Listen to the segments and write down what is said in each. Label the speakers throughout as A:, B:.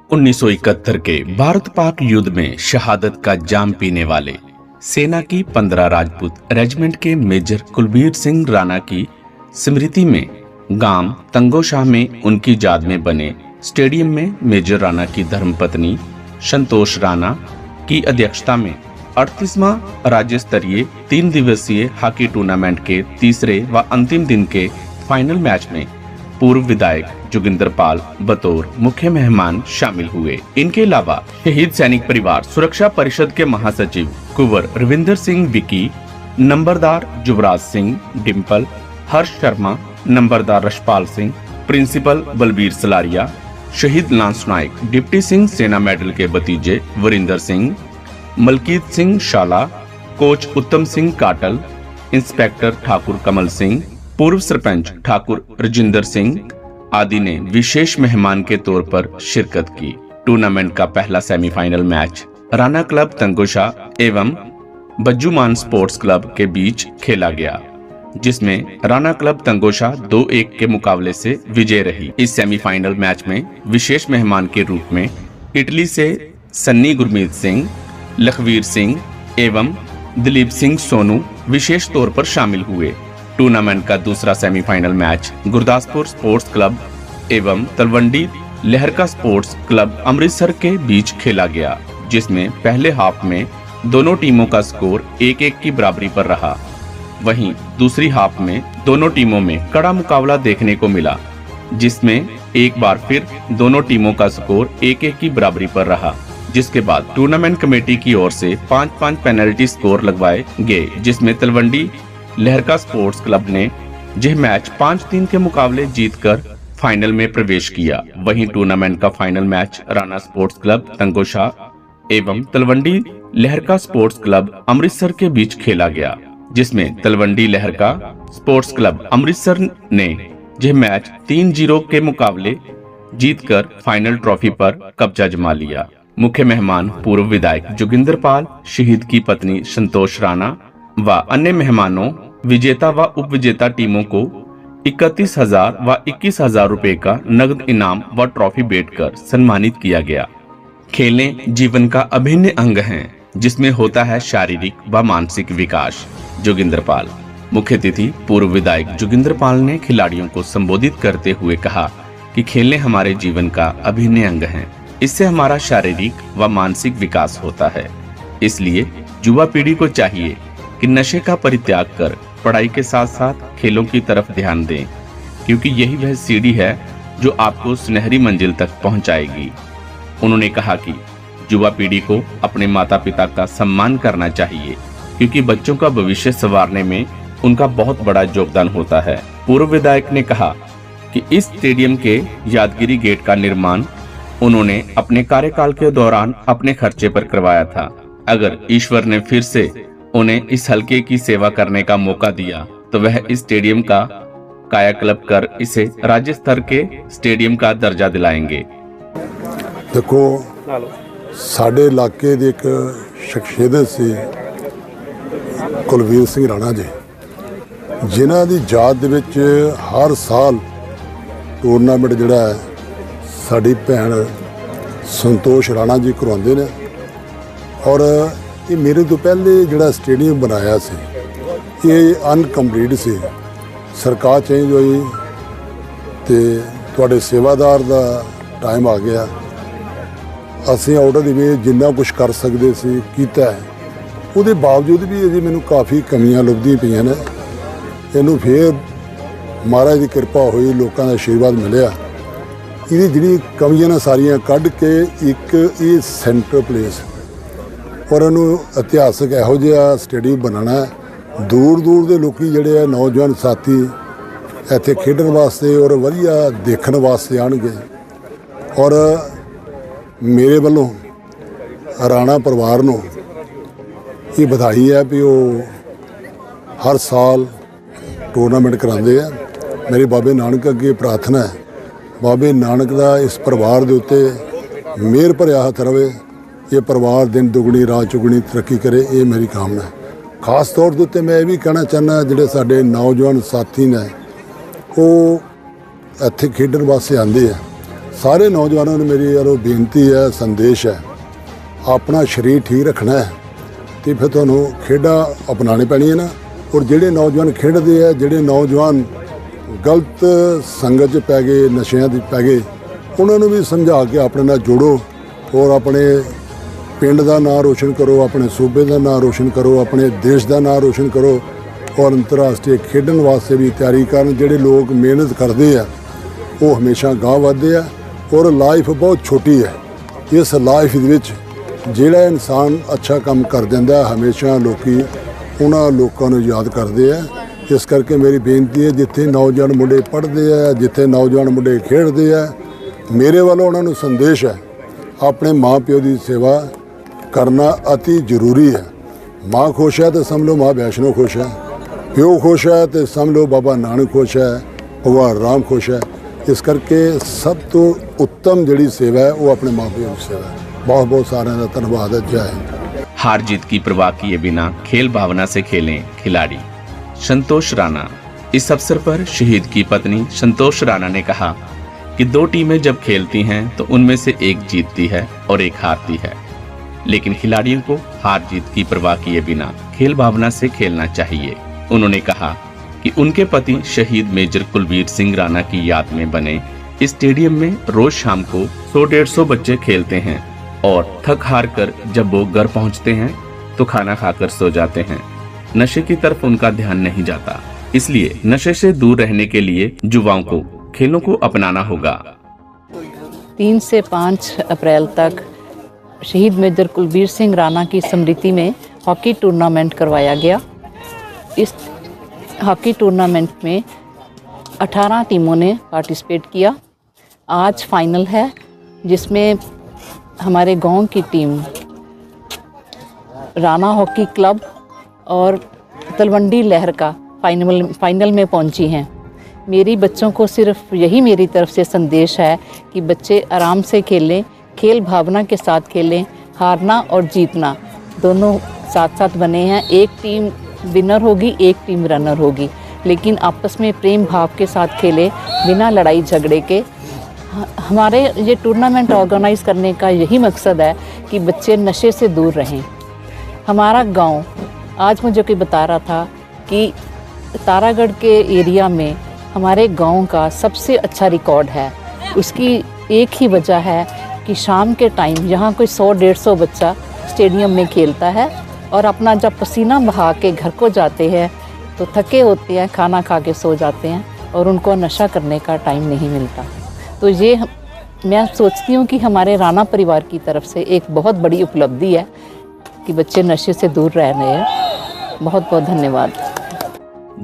A: 1971 के भारत पाक युद्ध में शहादत का जाम पीने वाले सेना की 15 राजपूत रेजिमेंट के मेजर कुलबीर सिंह राणा की स्मृति में गांव तंगोशाह में उनकी याद में बने स्टेडियम में मेजर राणा की धर्मपत्नी संतोष राणा की अध्यक्षता में 38वां राज्य स्तरीय 3 दिवसीय हॉकी टूर्नामेंट के तीसरे व अंतिम दिन के फाइनल मैच में पूर्व विधायक जोगिंदर पाल बतौर मुख्य मेहमान शामिल हुए। इनके अलावा शहीद सैनिक परिवार सुरक्षा परिषद के महासचिव कुंवर रविंदर सिंह विकी, नंबरदार युवराज सिंह डिम्पल, हर्ष शर्मा, नंबरदार रशपाल सिंह, प्रिंसिपल बलबीर सलारिया, शहीद लांस नायक डिप्टी सिंह सेना मेडल के भतीजे वरिंदर सिंह, मलकीत सिंह शाला, कोच उत्तम सिंह काटल, इंस्पेक्टर ठाकुर कमल सिंह, पूर्व सरपंच ठाकुर रजिंदर सिंह आदि ने विशेष मेहमान के तौर पर शिरकत की। टूर्नामेंट का पहला semifinal match Rana club Tangoshah एवं बज्जूमान स्पोर्ट्स क्लब के बीच खेला गया, जिसमें राणा क्लब तंगोशाह 2-1 के मुकाबले से विजय रही। इस सेमीफाइनल मैच में विशेष मेहमान के रूप में इटली से सन्नी गुरमीत सिंह, लखवीर सिंह एवं दिलीप सिंह सोनू विशेष तौर पर शामिल हुए। टूर्नामेंट का दूसरा semifinal match Gurdaspur sports club एवं तलवंडी लहरका स्पोर्ट्स क्लब अमृतसर के बीच खेला गया, जिसमें पहले हाफ में दोनों टीमों का स्कोर 1-1 की बराबरी पर रहा। वहीं दूसरी हाफ में दोनों टीमों में कड़ा मुकाबला देखने को मिला, जिसमें एक बार फिर दोनों टीमों का स्कोर 1-1 की बराबरी पर रहा, जिसके बाद टूर्नामेंट कमेटी की ओर से 5-5 पेनल्टी स्कोर लगवाए गए, जिसमें तलवंडी लहरका स्पोर्ट्स क्लब ने यह मैच 5-3 के मुकाबले जीतकर फाइनल में प्रवेश किया। वहीं टूर्नामेंट का final match Rana sports club Tangoshah एवं तलवंडी लहरका स्पोर्ट्स क्लब अमृतसर के बीच खेला गया, जिसमें तलवंडी लहरका स्पोर्ट्स क्लब अमृतसर ने यह मैच 3-0 के मुकाबले जीतकर फाइनल ट्रॉफी पर कब्जा जमा लिया। मुख्य मेहमान पूर्व विधायक जोगिंदर पाल, शहीद की पत्नी संतोष राणा व अन्य मेहमानों, विजेता व उप विजेता टीमों को 31,000 व 21,000 रुपए का नगद इनाम व ट्रॉफी भेंटकर सम्मानित किया गया। खेलें जीवन का अभिन्न अंग हैं, जिसमें होता है शारीरिक व मानसिक विकास। जोगिंदर पाल। मुख्य अतिथि पूर्व विधायक जोगिंदर पाल ने खिलाड़ियों को संबोधित करते हुए कहा कि खेलें हमारे जीवन का अभिन्न अंग हैं। इससे हमारा शारीरिक व मानसिक विकास होता है। इसलिए युवा पीढ़ी को चाहिए कि नशे का परित्याग कर पढ़ाई के साथ साथ खेलों की तरफ ध्यान दें, क्योंकि यही वह सीढ़ी है जो आपको सुनहरी मंजिल तक पहुंचाएगी। उन्होंने कहा कि युवा पीढ़ी को अपने माता पिता का सम्मान करना चाहिए, क्योंकि बच्चों का भविष्य संवारने में उनका बहुत बड़ा योगदान होता है। पूर्व विधायक ने कहा कि इस स्टेडियम के यादगिरी गेट का निर्माण उन्होंने अपने कार्यकाल के दौरान अपने खर्चे पर करवाया था। अगर ईश्वर ने फिर से उन्हें इस हलके की सेवा करने का मौका दिया तो वह इस स्टेडियम का कायाकल्प कर इसे राज्य स्तर के स्टेडियम का दर्जा दिलाएंगे।
B: देखो, साडे इलाके दी एक शख्सियत सी कुलबीर सिंह राणा जी, जिन्हां दी याद दे विच हर साल टूरनामेंट जिहड़ा है साडी भैन संतोष राणा जी करवाउंदे ने। और ये मेरे तो पहले जिहड़ा स्टेडियम बनाया सी ये अनकंप्लीट सी, सरकार चेंज हुई तो तुहाडे सेवादार दा टाइम आ गया। असीं आउट ऑफ द वे जिन्ना कुछ कर सकते सी कीता है, उहदे बावजूद भी अजे मैनूं काफ़ी कमियां लभदियां पईयां ने। इहनूं फिर महाराज की कृपा हुई, लोगों का आशीर्वाद मिलिया, ये जिहड़ी कमियां ने सारियां कढ के एक ये सेंटर प्लेस और इन्हूं इतिहासक इहो जिहा स्टेडियम बनाना है। दूर दूर के लोग जिहड़े आ नौजवान साथी इत्थे खेडण वास्ते और वधिया देखण वास्ते आउणगे। और मेरे वालों राणा परिवार नूं ये बधाई है भी वो हर साल टूरनामेंट कराते हैं। मेरे बाबे नानक अगे प्रार्थना है, बाबे नानक का इस परिवार के उत्ते मेहर भरिया हथ रहे, ये परिवार दिन दुगनी रात चुगनी तरक्की करे, ये मेरी कामना है। खास तौर के उत्ते मैं ये भी कहना चाहना जिहड़े साडे नौजवान साथी ने वो इत्थे खेडण वास्ते आंदे आ, सारे नौजवानों ਨੂੰ ਮੇਰੀ ਯਾਰੋ ਬੇਨਤੀ ਹੈ, ਸੰਦੇਸ਼ ਹੈ, ਆਪਣਾ ਸਰੀਰ ਠੀਕ ਰੱਖਣਾ ਹੈ ਤੇ ਫਿਰ ਤੁਹਾਨੂੰ ਖੇਡਾਂ ਅਪਣਾਉਣੀ ਪੈਣੀ ਹੈ ਨਾ। ਔਰ ਜਿਹੜੇ ਨੌਜਵਾਨ ਖੇਡਦੇ ਆ, ਜਿਹੜੇ ਨੌਜਵਾਨ ਗਲਤ ਸੰਗਤ 'ਚ ਪੈ ਗਏ, ਨਸ਼ਿਆਂ 'ਚ ਪੈ ਗਏ, ਉਹਨਾਂ ਨੂੰ ਵੀ ਸਮਝਾ ਕੇ ਆਪਣੇ ਨਾਲ ਜੋੜੋ ਔਰ ਆਪਣੇ ਪਿੰਡ ਦਾ ਨਾਂ ਰੋਸ਼ਨ ਕਰੋ, ਆਪਣੇ ਸੂਬੇ ਦਾ ਨਾਂ ਰੋਸ਼ਨ ਕਰੋ, ਆਪਣੇ ਦੇਸ਼ ਦਾ ਨਾਂ ਰੋਸ਼ਨ ਕਰੋ ਔਰ ਅੰਤਰਰਾਸ਼ਟਰੀ ਖੇਡਣ ਵਾਸਤੇ ਵੀ ਤਿਆਰੀ ਕਰਨ। ਜਿਹੜੇ ਲੋਕ ਮਿਹਨਤ ਕਰਦੇ ਆ ਉਹ ਹਮੇਸ਼ਾ ਗਾਂਹ ਵੱਧਦੇ ਆ ਔਰ ਲਾਈਫ ਬਹੁਤ ਛੋਟੀ ਹੈ। ਇਸ ਲਾਈਫ ਦੇ ਵਿੱਚ ਜਿਹੜਾ ਇਨਸਾਨ ਅੱਛਾ ਕੰਮ ਕਰ ਦਿੰਦਾ ਹਮੇਸ਼ਾ ਲੋਕੀ ਉਹਨਾਂ ਲੋਕਾਂ ਨੂੰ ਯਾਦ ਕਰਦੇ ਆ। ਇਸ ਕਰਕੇ ਮੇਰੀ ਬੇਨਤੀ ਹੈ, ਜਿੱਥੇ ਨੌਜਵਾਨ ਮੁੰਡੇ ਪੜ੍ਹਦੇ ਆ, ਜਿੱਥੇ ਨੌਜਵਾਨ ਮੁੰਡੇ ਖੇਡਦੇ ਆ, ਮੇਰੇ ਵੱਲੋਂ ਉਹਨਾਂ ਨੂੰ ਸੰਦੇਸ਼ ਹੈ, ਆਪਣੇ ਮਾਂ ਪਿਓ ਦੀ ਸੇਵਾ करना अति जरूरी है। माँ खुश है तो समझ लो माँ वैष्णो खुश है, प्यो खुश है तो समझ लो बाबा नानक खुश है, भगवान राम खुश है। इस करके सब तो उत्तम जिहड़ी सेवा है वो अपने माँ प्यो की सेवा है। बहुत बहुत सारे का धन्यवाद है। जय हिंद।
A: हार जीत की परवाह किए बिना खेल भावना से खेलें खिलाड़ी। संतोष राणा। इस अवसर पर शहीद की पत्नी संतोष राणा ने कहा कि 2 टीमें जब खेलती हैं तो उनमें से एक जीतती है और एक हारती है, लेकिन खिलाड़ियों को हार जीत की परवाह किए बिना खेल भावना से खेलना चाहिए। उन्होंने कहा कि उनके पति शहीद मेजर कुलवीर सिंह राणा की याद में बने इस स्टेडियम में रोज शाम को 100-150 बच्चे खेलते हैं और थक हार कर जब वो घर पहुंचते हैं तो खाना खाकर सो जाते हैं। नशे की तरफ उनका ध्यान नहीं जाता, इसलिए नशे से दूर रहने के लिए युवाओं को खेलों को अपनाना होगा।
C: 3 से 5 अप्रैल तक शहीद मेजर कुलवीर सिंह राणा की स्मृति में हॉकी टूर्नामेंट करवाया गया। इस हॉकी टूर्नामेंट में 18 टीमों ने पार्टिसिपेट किया। आज फाइनल है जिसमें हमारे गांव की टीम राणा हॉकी क्लब और तलवंडी लहर का फाइनल में पहुंची हैं। मेरी बच्चों को सिर्फ यही मेरी तरफ से संदेश है कि बच्चे आराम से खेलें, खेल भावना के साथ खेलें। हारना और जीतना दोनों साथ साथ बने हैं। एक टीम विनर होगी, एक टीम रनर होगी, लेकिन आपस में प्रेम भाव के साथ खेले बिना लड़ाई झगड़े के। हमारे ये टूर्नामेंट ऑर्गेनाइज़ करने का यही मकसद है कि बच्चे नशे से दूर रहें। हमारा गांव, आज मुझे कोई बता रहा था कि तारागढ़ के एरिया में हमारे गांव का सबसे अच्छा रिकॉर्ड है। उसकी एक ही वजह है कि शाम के टाइम यहाँ कोई 100-150 बच्चा स्टेडियम में खेलता है और अपना जब पसीना बहा के घर को जाते हैं तो थके होते हैं, खाना खा के सो जाते हैं और उनको नशा करने का टाइम नहीं मिलता। तो ये मैं सोचती हूँ कि हमारे राणा परिवार की तरफ से एक बहुत बड़ी उपलब्धि है कि बच्चे नशे से दूर रह रहे हैं। बहुत बहुत धन्यवाद।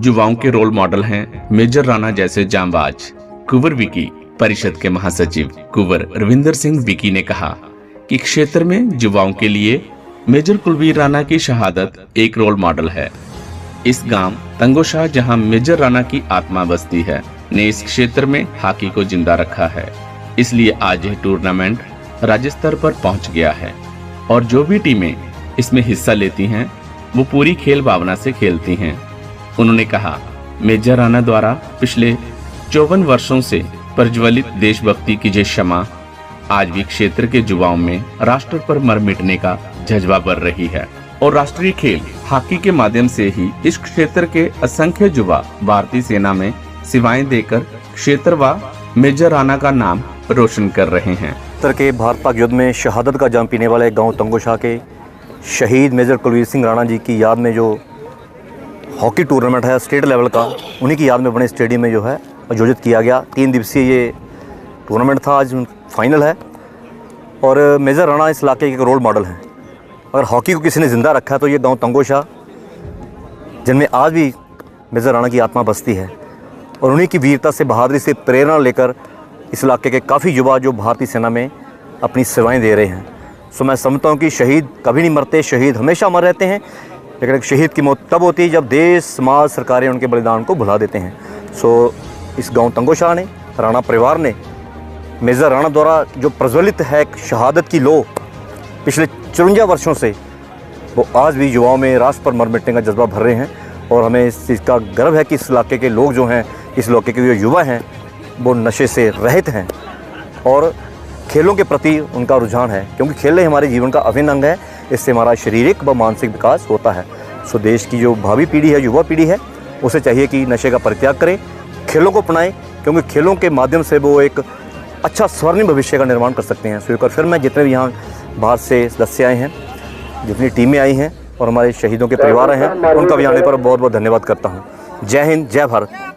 A: युवाओं के रोल मॉडल हैं मेजर राणा जैसे जांबाज। कुंवर विकी परिषद के महासचिव कुंवर रविंदर सिंह विकी ने कहा कि क्षेत्र में युवाओं के लिए मेजर कुलवीर राणा की शहादत एक रोल मॉडल है। इस गांव तंगोशाह, जहां मेजर राणा की आत्मा बसती है, ने इस क्षेत्र में हॉकी को जिंदा रखा है। इसलिए आज यह टूर्नामेंट राज्य स्तर पर पहुंच गया है और जो भी टीमें इसमें हिस्सा लेती हैं वो पूरी खेल भावना से खेलती हैं। उन्होंने कहा, मेजर राणा द्वारा पिछले 54 वर्षों से प्रज्वलित देशभक्ति की ये क्षमा आज भी क्षेत्र के युवाओं में राष्ट्र पर मर मिटने का जज्बा बढ़ रही है और राष्ट्रीय खेल हॉकी के माध्यम से ही इस क्षेत्र के असंख्य युवा भारतीय सेना में सेवाएं देकर क्षेत्र व मेजर राणा का नाम रोशन कर रहे हैं।
D: उत्तर के भारत पाक युद्ध में शहादत का जाम पीने वाले गांव तंगोशाह के शहीद मेजर कुलवीर सिंह राणा जी की याद में जो हॉकी टूर्नामेंट है स्टेट लेवल का, उन्हीं की याद में बने स्टेडियम में जो है आयोजित किया गया। 3 दिवसीय ये टूर्नामेंट था, आज फाइनल है और मेजर राणा इस इलाके के एक रोल मॉडल हैं। अगर हॉकी को किसी ने ज़िंदा रखा है तो ये गांव तंगोशाह, जिनमें आज भी मेजर राणा की आत्मा बसती है और उन्हीं की वीरता से, बहादुरी से प्रेरणा लेकर इस इलाके के काफ़ी युवा जो भारतीय सेना में अपनी सेवाएं दे रहे हैं। सो मैं समझता हूँ कि शहीद कभी नहीं मरते, शहीद हमेशा अमर रहते हैं, लेकिन एक शहीद की मौत तब होती है जब देश, समाज, सरकारें उनके बलिदान को भुला देते हैं। सो इस गांव तंगोशाह ने, राणा परिवार ने मेजर राणा द्वारा जो प्रज्वलित है शहादत की लो पिछले 54 वर्षों से, वो आज भी युवाओं में राष्ट्र पर मर मिटने का जज्बा भर रहे हैं और हमें इस चीज़ का गर्व है कि इस इलाके के लोग जो हैं, इस इलाके के जो युवा हैं, वो नशे से रहित हैं और खेलों के प्रति उनका रुझान है, क्योंकि खेल हमारे जीवन का अभिन्न अंग है। इससे हमारा शारीरिक व मानसिक विकास होता है। सो देश की जो भावी पीढ़ी है, युवा पीढ़ी है, उसे चाहिए कि नशे का परित्याग करे, खेलों को अपनाएं, क्योंकि खेलों के माध्यम से वो एक अच्छा स्वर्णिम भविष्य का निर्माण कर सकते हैं। सो एक बार फिर मैं जितने भी यहाँ बाहर से सदस्य आए हैं, जितनी टीमें आई हैं और हमारे शहीदों के परिवार आए हैं, उनका भी आने पर बहुत बहुत धन्यवाद करता हूँ। जय हिंद, जय भारत।